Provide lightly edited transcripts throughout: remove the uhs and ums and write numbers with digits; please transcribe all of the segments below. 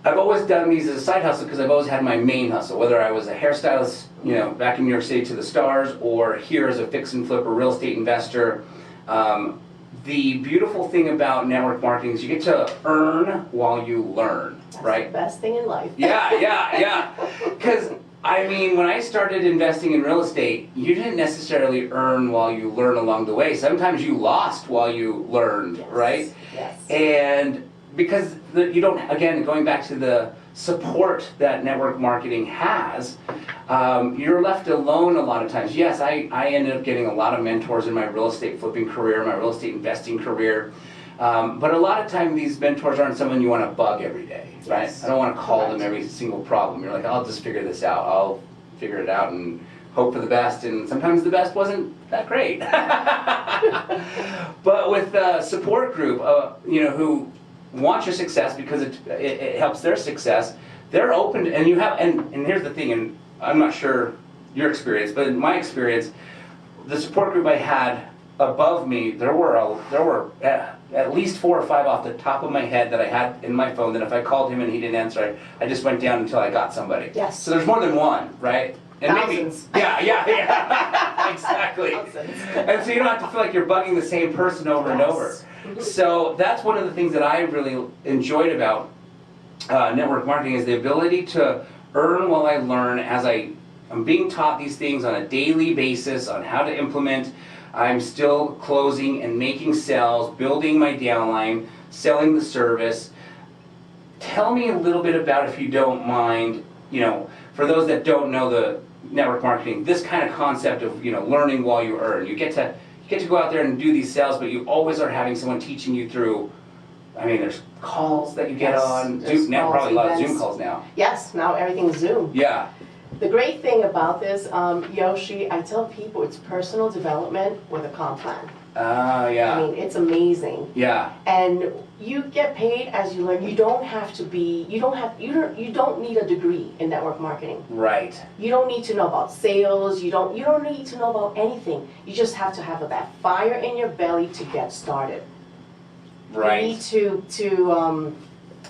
I've always done these as a side hustle because I've always had my main hustle, whether I was a hairstylist, back in New York City to the stars, or here as a fix and flip or real estate investor. The beautiful thing about network marketing is you get to earn while you learn, That's right? the best thing in life. Yeah. Because, when I started investing in real estate, you didn't necessarily earn while you learn along the way. Sometimes you lost while you learned, Yes. right? Yes. And because you don't, again, going back to the support that network marketing has, you're left alone a lot of times. Yes, I ended up getting a lot of mentors in my real estate flipping career, my real estate investing career. But a lot of time these mentors aren't someone you want to bug every day, right? Yes. I don't want to call them every single problem. You're like, I'll just figure this out. I'll figure it out and hope for the best, and sometimes the best wasn't that great. But with a support group, who want your success because it helps their success, they're open to, and you have, and here's the thing, and I'm not sure your experience, but in my experience, the support group I had above me, there were at least 4 or 5 off the top of my head that I had in my phone that if I called him and he didn't answer, I just went down until I got somebody. Yes. So there's more than one, right? And Thousands. maybe, yeah, exactly. Thousands. And so you don't have to feel like you're bugging the same person over and over. So that's one of the things that I really enjoyed about network marketing is the ability to earn while I learn as I'm being taught these things on a daily basis on how to implement. I'm still closing and making sales, building my downline, selling the service. Tell me a little bit about, if you don't mind, for those that don't know the network marketing, this kind of concept of learning while you earn. You get to go out there and do these sales, but you always are having someone teaching you through. There's calls that you get on Zoom. Now probably a lot of Zoom calls now. Yes, now everything's Zoom. Yeah. The great thing about this, Yoshi, I tell people it's personal development with a comp plan. Yeah. It's amazing. Yeah. And you get paid as you learn. You don't have to be, you don't need a degree in network marketing. Right. You don't need to know about sales. You don't need to know about anything. You just have to have that fire in your belly to get started. Right. You need to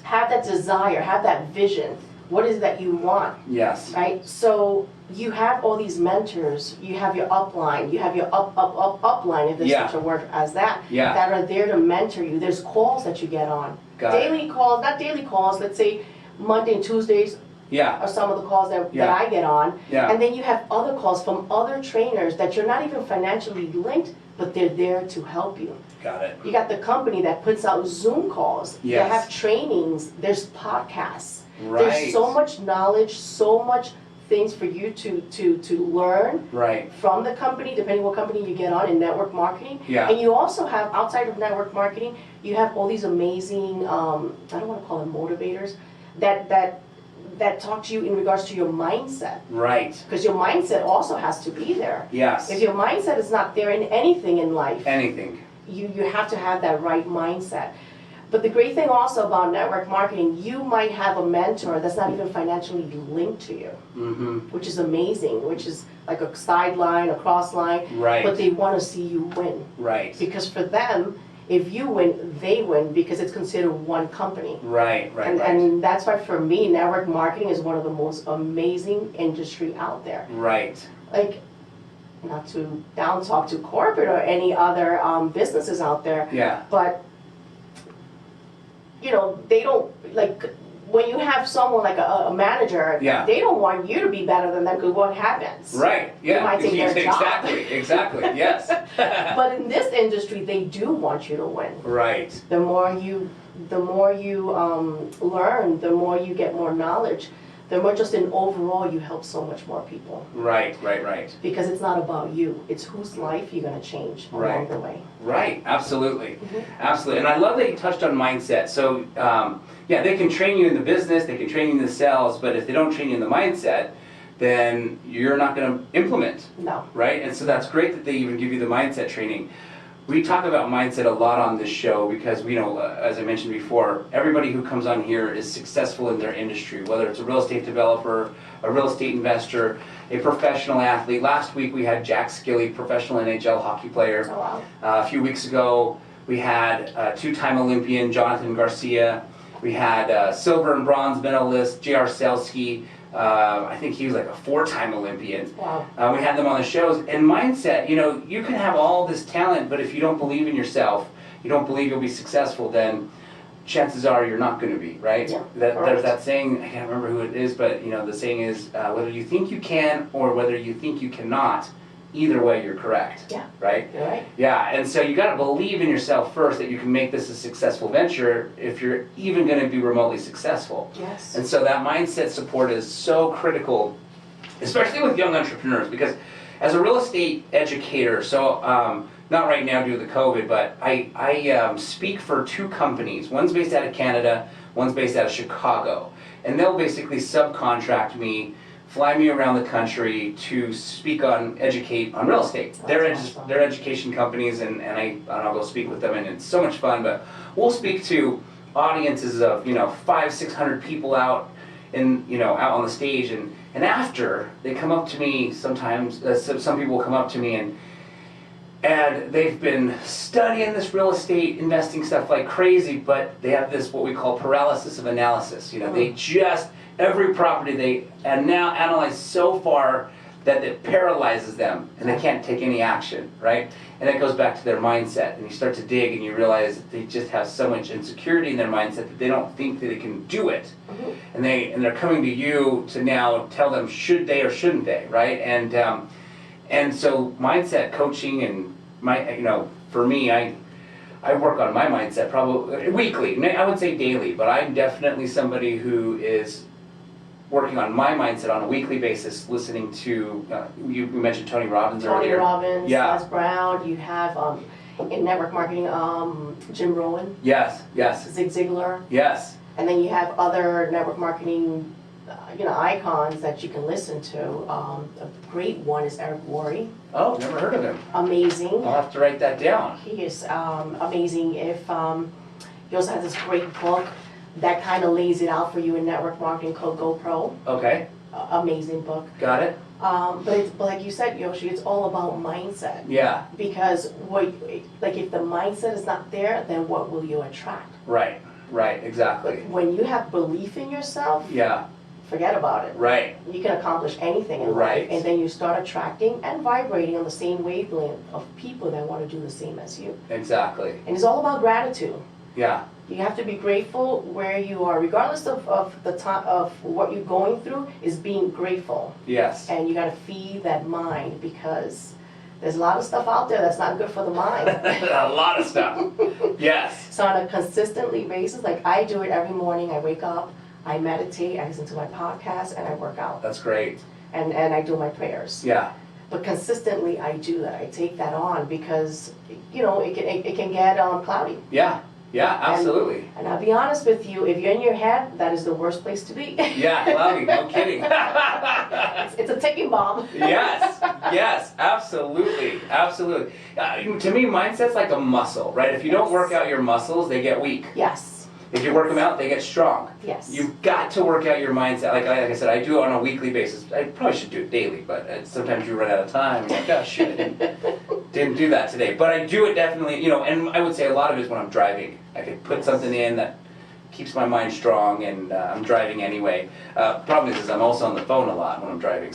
have that desire, have that vision. What is it that you want? Yes. Right? So you have all these mentors, you have your upline, you have your upline, if there's such a word as that, that are there to mentor you. There's calls that you get on. Daily calls, not daily calls, let's say Monday and Tuesdays are some of the calls that I get on. And then you have other calls from other trainers that you're not even financially linked, but they're there to help you. Got it. You got the company that puts out Zoom calls. They have trainings, there's podcasts. Right. There's so much knowledge, so much things for you to learn from the company, depending what company you get on in network marketing. And you also have, outside of network marketing, you have all these amazing, I don't want to call them motivators, that talk to you in regards to your mindset. Right. Because your mindset also has to be there. Yes. If your mindset is not there in anything in life, you have to have that right mindset. But the great thing also about network marketing, you might have a mentor that's not even financially linked to you, which is amazing, which is like a sideline, a cross line, but they want to see you win. Right. Because for them, if you win, they win because it's considered one company. Right. And that's why for me, network marketing is one of the most amazing industry out there. Right. Like, not to down talk to corporate or any other businesses out there, but they don't, like, when you have someone like a manager, they don't want you to be better than them, because what happens? Right, yeah. You might take their job. Exactly, yes. But in this industry, they do want you to win. Right. The more you learn, the more you get more knowledge, the more just in overall you help so much more people. Right. Because it's not about you, it's whose life you're going to change along the way. Right, absolutely. Absolutely. And I love that you touched on mindset. So, they can train you in the business, they can train you in the sales, but if they don't train you in the mindset, then you're not going to implement. No. Right? And so that's great that they even give you the mindset training. We talk about mindset a lot on this show because we know, as I mentioned before, everybody who comes on here is successful in their industry, whether it's a real estate developer, a real estate investor, a professional athlete. Last week we had Jack Skilly, professional NHL hockey player. Oh, wow. A few weeks ago we had two-time Olympian Jonathan Garcia, We had silver and bronze medalist J.R. Selski. I think he was like a 4-time Olympian. Wow. We had them on the shows. And mindset, you know, you can have all this talent, but if you don't believe in yourself, you don't believe you'll be successful, then chances are you're not going to be, right? Yeah, There's that saying, I can't remember who it is, but you know, the saying is whether you think you can or whether you think you cannot, either way you're correct. Yeah. Right? You're right. Yeah, and so you got to believe in yourself first that you can make this a successful venture if you're even going to be remotely successful. Yes. And so that mindset support is so critical, especially with young entrepreneurs, because as a real estate educator, so not right now due to the COVID, but I speak for 2 companies. One's based out of Canada, one's based out of Chicago. And they'll basically subcontract me, fly me around the country to speak on, educate on real estate. They're education companies, and I'll go speak with them, and it's so much fun. But we'll speak to audiences of 500-600 people out out on the stage, and after they come up to me sometimes, some people will come up to me and they've been studying this real estate investing stuff like crazy, but they have this what we call paralysis of analysis. They just every property they now analyze so far that it paralyzes them and they can't take any action, right? And it goes back to their mindset, and you start to dig and you realize that they just have so much insecurity in their mindset that they don't think that they can do it. And they're coming to you to now tell them should they or shouldn't they, right? And so mindset coaching and for me, I work on my mindset probably weekly. I would say daily, but I'm definitely somebody who is working on my mindset on a weekly basis, listening to, you mentioned Tony Robbins earlier. Tony Robbins, yeah. Les Brown, you have in network marketing, Jim Rohn. Yes. Zig Ziglar. Yes. And then you have other network marketing icons that you can listen to. A great one is Eric Worre. Oh, never heard of him. Amazing. I'll have to write that down. He is amazing. He also has this great book that kind of lays it out for you in network marketing called GoPro. Okay. Amazing book. Got it. But like you said, Yoshi, it's all about mindset. Yeah. Because if the mindset is not there, then what will you attract? Right, exactly. When you have belief in yourself, yeah, forget about it. Right. You can accomplish anything in life, and then you start attracting and vibrating on the same wavelength of people that want to do the same as you. Exactly. And it's all about gratitude. Yeah. You have to be grateful where you are, regardless of the time of what you're going through. Is being grateful. Yes. And you got to feed that mind, because there's a lot of stuff out there that's not good for the mind. A lot of stuff. Yes. So on a consistently basis, like I do it every morning. I wake up, I meditate, I listen to my podcast, and I work out. That's great. And I do my prayers. Yeah. But consistently, I do that. I take that on because it can get cloudy. Yeah. Yeah, absolutely. And I'll be honest with you, if you're in your head, that is the worst place to be. Yeah, cloudy, no kidding. It's a ticking bomb. Yes, absolutely. To me, mindset's like a muscle, right? If you don't work out your muscles, they get weak. Yes. If you work them out, they get strong. Yes. You've got to work out your mindset. Like I said, I do it on a weekly basis. I probably should do it daily, but sometimes you run out of time. You're like, oh shit, didn't do that today. But I do it definitely, and I would say a lot of it is when I'm driving. I could put something in that keeps my mind strong, and I'm driving anyway. Problem is I'm also on the phone a lot when I'm driving.